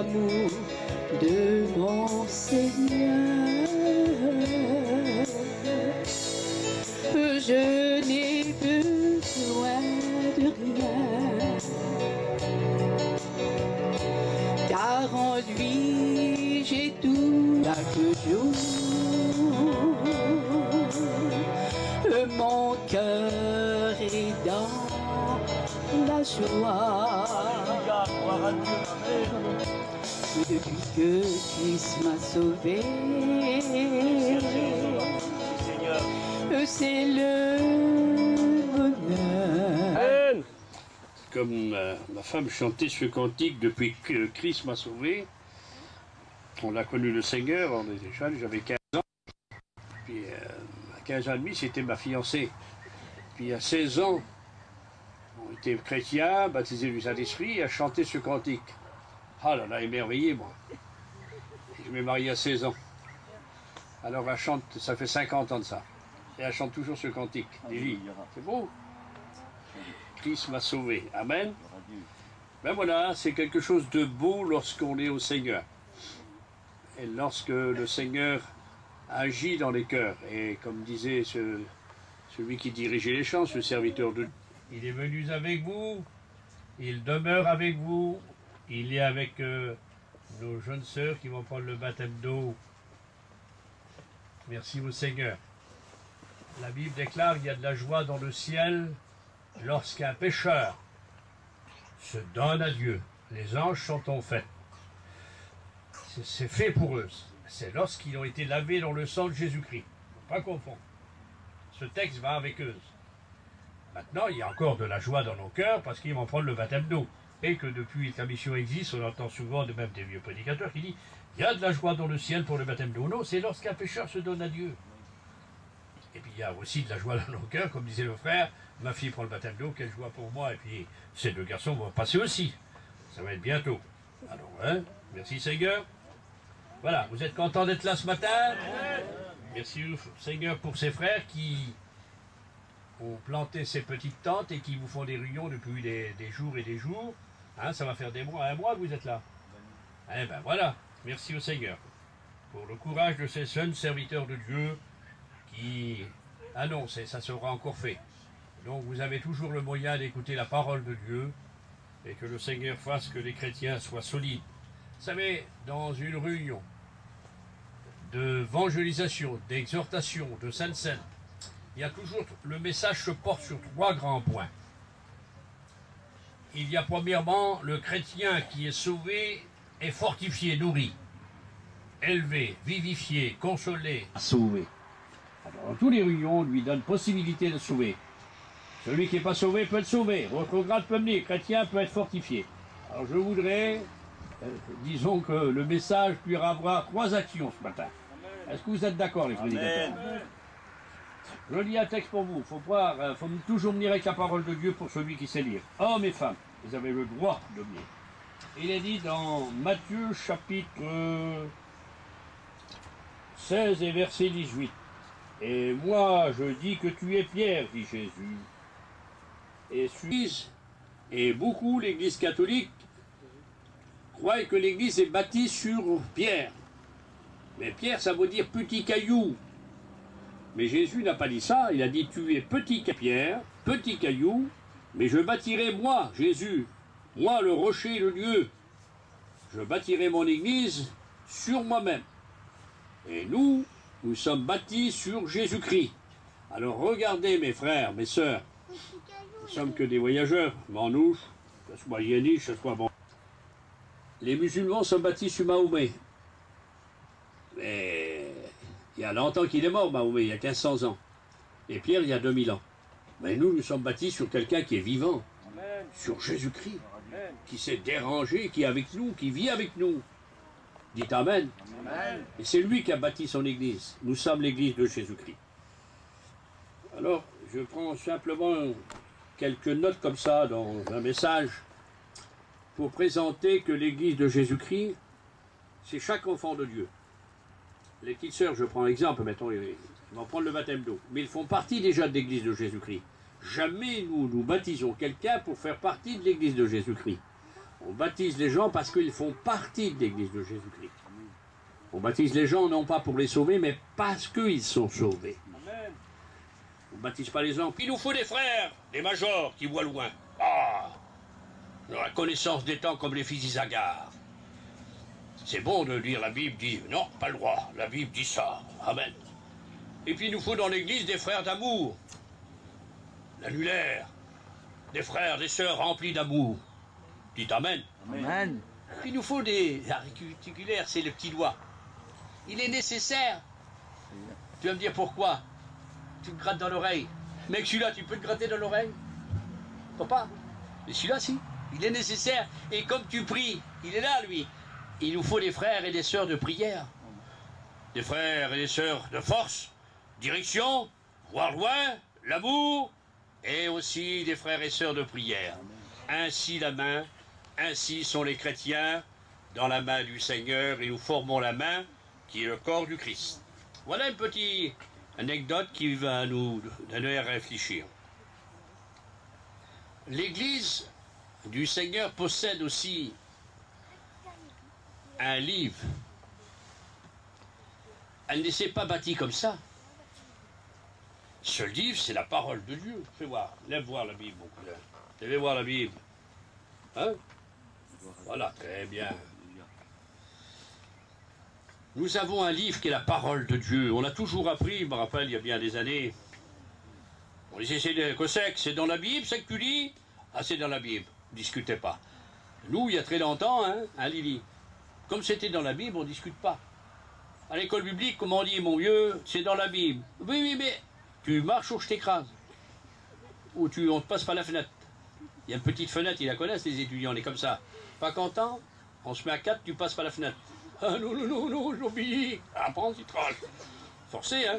l'amour de mon Seigneur. Je n'ai besoin de rien, car en lui j'ai tout chaque jour. Mon cœur est dans la joie. Depuis que Christ m'a sauvé, c'est le bonheur. Comme ma femme chantait ce cantique depuis que Christ m'a sauvé, on a connu le Seigneur, on était jeunes, j'avais 15 ans. Puis à 15 ans et demi, c'était ma fiancée. Puis à 16 ans, on était chrétiens, baptisés du Saint-Esprit, et a chanté ce cantique. Ah là là, émerveillé, moi. Et je m'ai marié à 16 ans. Alors elle chante, ça fait 50 ans de ça. Et elle chante toujours ce cantique. C'est beau. Christ m'a sauvé. Amen. Ben voilà, c'est quelque chose de beau lorsqu'on est au Seigneur. Et lorsque le Seigneur agit dans les cœurs. Et comme disait celui qui dirigeait les chants, ce serviteur de Dieu. Il est venu avec vous, il demeure avec vous, il est avec nos jeunes sœurs qui vont prendre le baptême d'eau. Merci au Seigneur. La Bible déclare qu'il y a de la joie dans le ciel lorsqu'un pécheur se donne à Dieu. Les anges sont en fête. C'est fait pour eux. C'est lorsqu'ils ont été lavés dans le sang de Jésus-Christ. Il ne faut pas confondre. Ce texte va avec eux. Maintenant, il y a encore de la joie dans nos cœurs parce qu'ils vont prendre le baptême d'eau. Et que depuis que la mission existe, on entend souvent de même des vieux prédicateurs qui disent « Il y a de la joie dans le ciel pour le baptême d'eau ». Non, c'est lorsqu'un pécheur se donne à Dieu. Et puis il y a aussi de la joie dans nos cœurs, comme disait le frère, ma fille prend le baptême d'eau, quelle joie pour moi. Et puis ces deux garçons vont passer aussi. Ça va être bientôt. Alors, hein, merci Seigneur. Voilà, vous êtes contents d'être là ce matin? Merci Seigneur pour ces frères qui ont planté ces petites tentes et qui vous font des réunions depuis des jours et des jours. Hein, ça va faire des mois, un mois que vous êtes là. Eh ben voilà, merci au Seigneur pour le courage de ces jeunes serviteurs de Dieu qui annoncent, et ça sera encore fait. Donc vous avez toujours le moyen d'écouter la parole de Dieu et que le Seigneur fasse que les chrétiens soient solides. Vous savez, dans une réunion d'évangélisation, d'exhortation, de Sainte Seine, il y a toujours, le message se porte sur trois grands points. Il y a premièrement le chrétien qui est sauvé et fortifié, nourri, élevé, vivifié, consolé, sauvé. Alors, dans toutes les réunions, on lui donne possibilité de sauver. Celui qui n'est pas sauvé peut être sauvé. Votre grade peut venir, chrétien peut être fortifié. Alors je voudrais, disons que le message puisse avoir trois actions ce matin. Est-ce que vous êtes d'accord, les prédicateurs? Je lis un texte pour vous. Il faut toujours venir avec la parole de Dieu pour celui qui sait lire. Hommes et femmes, vous avez le droit de venir. Il est dit dans Matthieu chapitre 16 et verset 18. Et moi je dis que tu es Pierre, dit Jésus. Et beaucoup, l'Église catholique, croient que l'Église est bâtie sur Pierre. Mais Pierre, ça veut dire petit caillou. Mais Jésus n'a pas dit ça, il a dit tu es petit Pierre, petit caillou, mais je bâtirai moi, Jésus, moi le rocher de Dieu. Je bâtirai mon Église sur moi-même. Et nous sommes bâtis sur Jésus-Christ. Alors regardez mes frères, mes sœurs, nous ne sommes que des voyageurs, manouches, que ce soit yéniche, que ce soit bon. Les musulmans sont bâtis sur Mahomet. Mais il y a longtemps qu'il est mort, Mahomet, il y a 1500 ans. Et Pierre, il y a 2000 ans. Mais nous sommes bâtis sur quelqu'un qui est vivant, sur Jésus-Christ, qui s'est dérangé, qui est avec nous, qui vit avec nous. Dites Amen. Amen. Et c'est lui qui a bâti son Église. Nous sommes l'Église de Jésus-Christ. Alors, je prends simplement quelques notes comme ça dans un message pour présenter que l'Église de Jésus-Christ, c'est chaque enfant de Dieu. Les petites sœurs, je prends l'exemple, mettons, ils vont prendre le baptême d'eau. Mais ils font partie déjà de l'Église de Jésus-Christ. Jamais nous baptisons quelqu'un pour faire partie de l'Église de Jésus-Christ. On baptise les gens parce qu'ils font partie de l'Église de Jésus-Christ. On baptise les gens non pas pour les sauver, mais parce qu'ils sont sauvés. Amen. On ne baptise pas les gens. Il nous faut des frères, des majors qui voient loin. Ah, dans la connaissance des temps comme les fils d'Isagar. C'est bon de lire la Bible, dit non, pas le droit. La Bible dit ça. Amen. Et puis il nous faut dans l'Église des frères d'amour. L'annulaire. Des frères, des sœurs remplis d'amour. Dites Amen. Amen. Il nous faut des articulaires, c'est le petit doigt. Il est nécessaire. Tu vas me dire pourquoi? Tu te grattes dans l'oreille. Mec, celui-là, tu peux te gratter dans l'oreille? Pas. Mais celui-là, si. Il est nécessaire. Et comme tu pries, il est là, lui. Il nous faut des frères et des sœurs de prière. Des frères et des sœurs de force, direction, voir loin, l'amour, et aussi des frères et sœurs de prière. Ainsi la main, ainsi sont les chrétiens dans la main du Seigneur, et nous formons la main qui est le corps du Christ. Voilà une petite anecdote qui va nous donner à réfléchir. L'Église du Seigneur possède aussi un livre. Elle ne s'est pas bâtie comme ça. Ce livre, c'est la parole de Dieu. Fais voir, lève voir la Bible, mon cousin. Lève voir la Bible. Hein? Voilà, très bien. Nous avons un livre qui est la parole de Dieu. On a toujours appris, je me rappelle, il y a bien des années. On disait, c'est dans la Bible, c'est que tu lis? Ah, c'est dans la Bible. Ne discutez pas. Nous, il y a très longtemps, hein, Lily, comme c'était dans la Bible, on ne discute pas. À l'école biblique, comme on dit, mon vieux, c'est dans la Bible. Oui, mais tu marches ou je t'écrase. Ou on ne te passe pas la fenêtre. Il y a une petite fenêtre, ils la connaissent, les étudiants, on est comme ça. Pas content? On se met à 4, tu passes pas la fenêtre. Ah non, j'obéis. Ah, prends, tu tranches. Forcé, hein?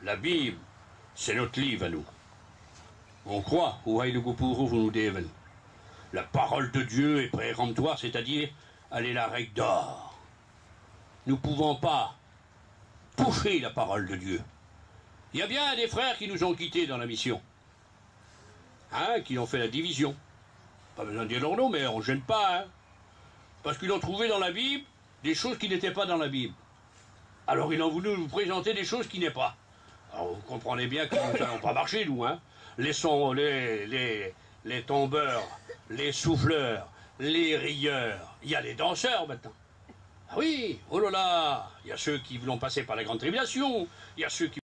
La Bible, c'est notre livre à nous. On croit, ou le goupuru, vous nous devez. La parole de Dieu est péremptoire, c'est-à-dire, elle est la règle d'or. Nous ne pouvons pas toucher la parole de Dieu. Il y a bien des frères qui nous ont quittés dans la mission. Hein, qui ont fait la division. Pas besoin de dire leur nom, mais on ne gêne pas. Hein, parce qu'ils ont trouvé dans la Bible des choses qui n'étaient pas dans la Bible. Alors ils ont voulu nous présenter des choses qui n'est pas. Alors vous comprenez bien que nous n'allons pas marcher, nous. Hein. Les tombeurs, les souffleurs, les rieurs. Il y a les danseurs maintenant. Ah oui, oh là là, il y a ceux qui vont passer par la grande tribulation. Il y a ceux qui